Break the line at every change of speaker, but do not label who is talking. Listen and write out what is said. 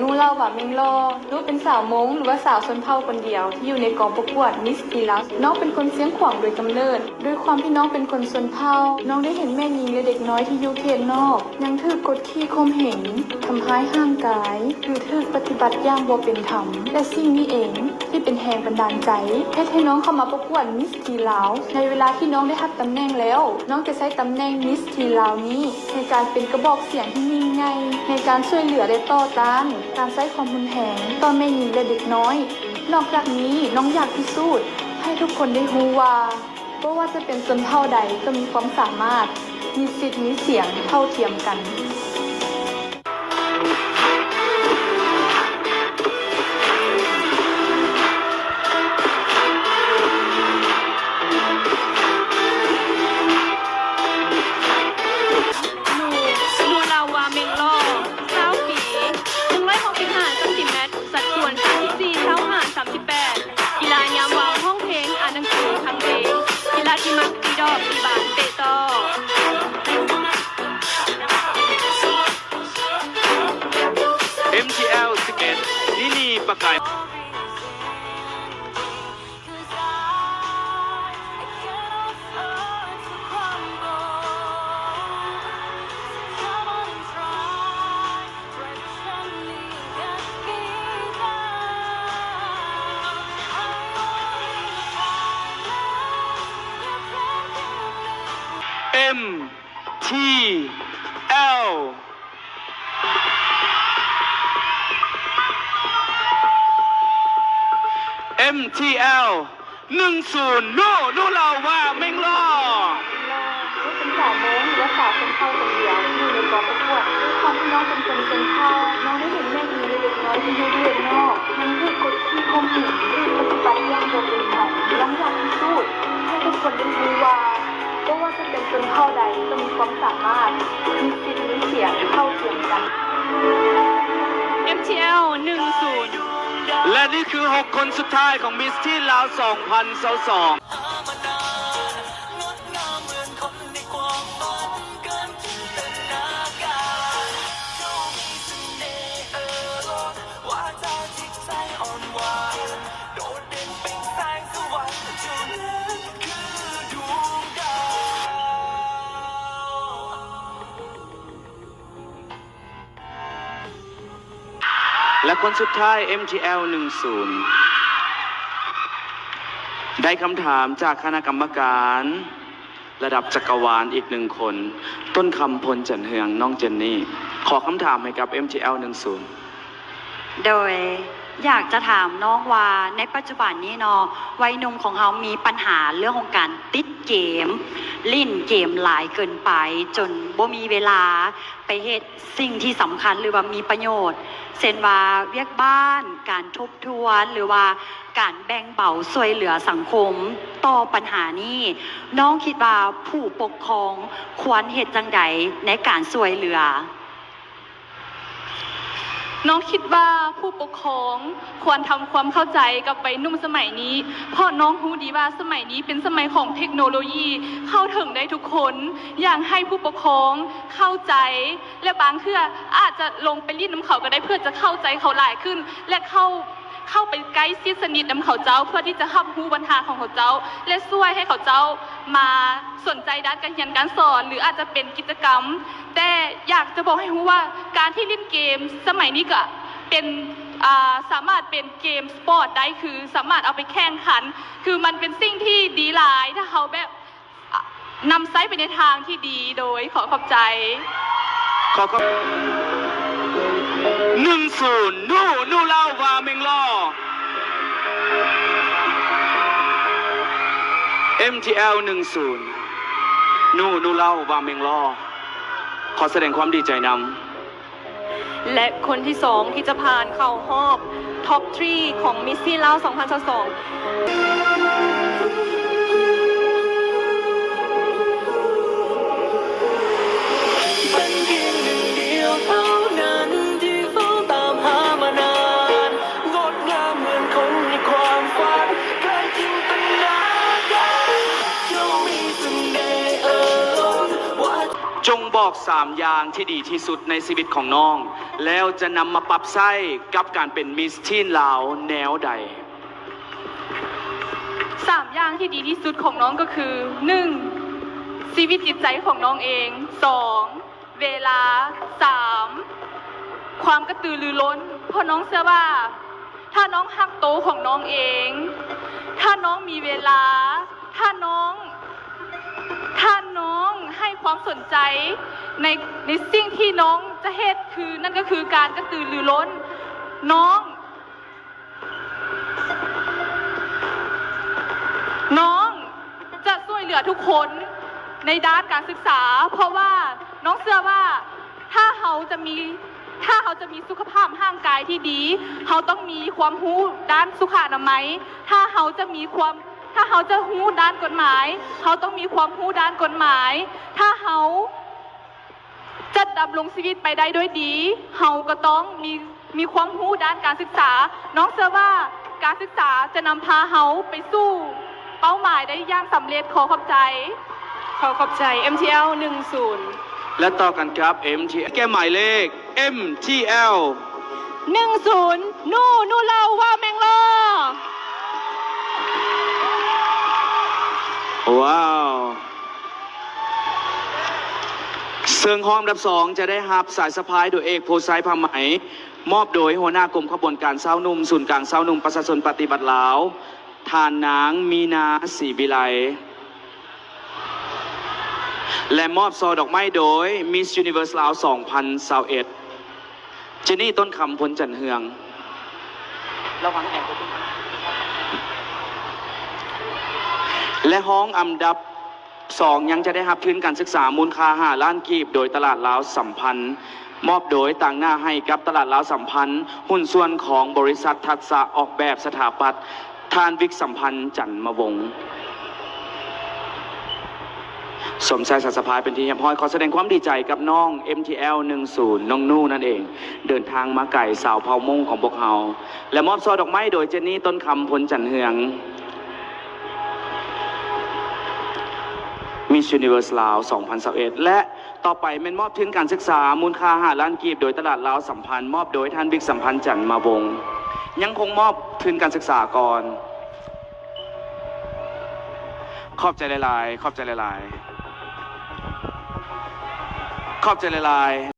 นูเล่าว่าเมงลอนูเป็นสาวมงหรือว่าสาวชนเผ่าคนเดียวที่อยู่ในกองประกวดมิสทีลัสน้องเป็นคนเสียงขวางโดยกำเนิดด้วยความที่น้องเป็นคนชนเผ่าน้องได้เห็นแม่หญิงและเด็กน้อยที่อยู่เขตนอกยังถูกกดขี่ข่มเหงทำร้ายร่างกายหรือถูกปฏิบัติอย่างบ่เป็นธรรมและสิ่งนี้เองที่เป็นแรงบันดาลใจให้น้องเข้ามาประกวดมิสทีลาวในเวลาที่น้องได้รับตำแหน่งแล้วน้องจะใช้ตำแหน่งมิสทีลาวนี้ในการเป็นกระบอกเสียงที่ยิ่งใหญ่ในการช่วยเหลือและต่อต้านการใช้ความรุนแรงต่อแม่หญิงและเด็กน้อยนอกจากนี้น้องอยากพิสูจน์ให้ทุกคนได้รู้ว่าบ่ว่าจะเป็นชนเผ่าใดก็มีความสามารถมีสิทธิ์มีเสียงเท่าเทียมกัน
MTL 11ลินีประกายMTL MTL 10นูเราว่าเมงล่อ
เป็นสาวมงหรือว่าสาวชนเผ่าคนเดียวที่อยู่ในกองประกวดด้วยความที่น้องเป็นคนชนเผ่าน้องได้เห็นแม่หญิงเด็กน้อยที่อยู่เรียนนอกยังถูกกดขี่ข่มเหงถูกปฏิบัติอย่างบ่เป็นธรรมน้องอยากพิสูจน์ให้ทุกคนได้รู้ว่าไม่ว่าจะเป็นชนเผ่าใดก็มีความสามารถมีสิทธิ์มีเสียงเท่าเทียมกัน
MTL 10
และนี่คือ6คนสุดท้ายของมิสที่ลาว2022และคนสุดท้าย MTL 10ได้คำถามจากคณะกรรมการระดับจักรวาลอีก1คนต้นคำพลจันเฮืองน้องเจนนี่ขอคำถามให้กับ MTL 10
โดยอยากจะถามน้องว่าในปัจจุบันนี้เนาะวัยหนุ่มของเขามีปัญหาเรื่องของการติดเกมลิ่นเกมหลายเกินไปจนบ่มีเวลาไปเฮ็ดสิ่งที่สำคัญหรือว่ามีประโยชน์เช่นว่าเวียกบ้านการทบทวนหรือว่าการแบ่งเบาช่วยเหลือสังคมต่อปัญหานี้น้องคิดว่าผู้ปกครองควรเฮ็ดจังใดในการช่วยเหลือ
น้องคิดว่าผู้ปกครองควรทำความเข้าใจกับวัยหนุ่มสมัยนี้เพราะน้องรู้ดีว่าสมัยนี้เป็นสมัยของเทคโนโลยีเข้าถึงได้ทุกคนอย่างให้ผู้ปกครองเข้าใจและบางเทื่ออาจจะลงไปรีดน้ำเขาก็ได้เพื่อจะเข้าใจเขาหลายขึ้นและเข้าไปใกล้ชิดสนิทน้ำเขาเจ้าเพื่อที่จะรับรู้ปัญหาของเขาเจ้าและช่วยให้เขาเจ้ามาสนใจด้านการเรียนการสอนหรืออาจจะเป็นกิจกรรมแต่อยากจะบอกให้รู้ว่าการที่เล่นเกมสมัยนี้ก็เป็นสามารถเป็นเกมสปอร์ตได้คือสามารถเอาไปแข่งขันคือมันเป็นสิ่งที่ดีหลายถ้าเขาแบบนำไซต์ไปในทางที่ดีโดยขอขอบใจ
ขอ10นูเล่าว่าเมงล่อ MTL 10นูเล่าว่าเมงล่อขอแสดงความดีใจน
ำและคนที่2ที่จะผ่านเข้ารอบท็อป 3 ของมิสซี่ลาว2022
จ งบอก3อย่างที่ดีที่สุดในชีวิตของน้อง แล้วจะนำมาปรับใช้กับการเป็นมิสทีนลาวแนวใด
3 อย่างที่ดีที่สุดของน้องก็คือ 1. ชีวิตจิตใจของน้องเอง 2. เวลา 3. ความกระตือรือร้นเพราะน้องเชื่อว่าถ้าน้องฮักโตของน้องเอง ถ้าน้องมีเวลา ถ้าน้องให้ความสนใจในสิ่งที่น้องจะเฮ็ดคือนั่นก็คือการกระตือรือร้นน้องจะช่วยเหลือทุกคนในด้านการศึกษาเพราะว่าน้องเชื่อว่าถ้าเขาจะมีสุขภาพร่างกายที่ดีเขาต้องมีความรู้ด้านสุขอนามัยถ้าเขาจะรู้ด้านกฎหมายเขาต้องมีความรู้ด้านกฎหมายถ้าเขาจะดำรงชีวิตไปได้ด้วยดีเขาก็ต้องมีความรู้ด้านการศึกษาน้องเชื่อว่าการศึกษาจะนำพาเขาไปสู่เป้าหมายได้อย่างสำเร็จขอขอบใจ
MTL 10
และต่อกันครับ MTL แก้หมายเลข MTL
10นู่เราว่าแมงลอ
ว้าวซึ่งห้องอันดับ2จะได้รับสายสะพายโดยเอกโพไซผ้าไหมมอบโดยหัวหน้ากรมขบวนการเศร้านุ่มศูนย์กลางเศร้านุ่มประชาชนปฏิบัติลาวทานนางมีนาศรีวิไลและมอบซอดอกไม้โดย Miss Universe ลาว 2021 เจนนี่ต้นคำพลจันเฮืองระวังแอบและห้องอันดับ2ยังจะได้รับทุนการศึกษามูลค่า5 ล้านกีบโดยตลาดลาวสัมพันธ์มอบโดยต่างหน้าให้กับตลาดลาวสัมพันธ์หุ้นส่วนของบริษัททักษะออกแบบสถาปัตย์ทานวิกสัมพันธ์จันมวงศ์สมชายสัตย์สภายเป็นที่เฮียบห้อยขอแสดงความดีใจกับน้อง MTL 10น้องนู่นั่นเองเดินทางมาไก่สาวเผามงของพวกเราและมอบซอดอกไม้โดยเจนนี่ต้นคำพลจันเฮืองMiss Universe ลาว 2021 และต่อไปเป็นมอบทุนการศึกษามูลค่า5 ล้านกีบโดยตลาดลาวสัมพันธ์มอบโดยท่านวิกสัมพันธ์จันมาวงศ์ยังคงมอบทุนการศึกษาก่อนขอบใจหลายๆขอบใจหลายๆขอบใจหลายๆ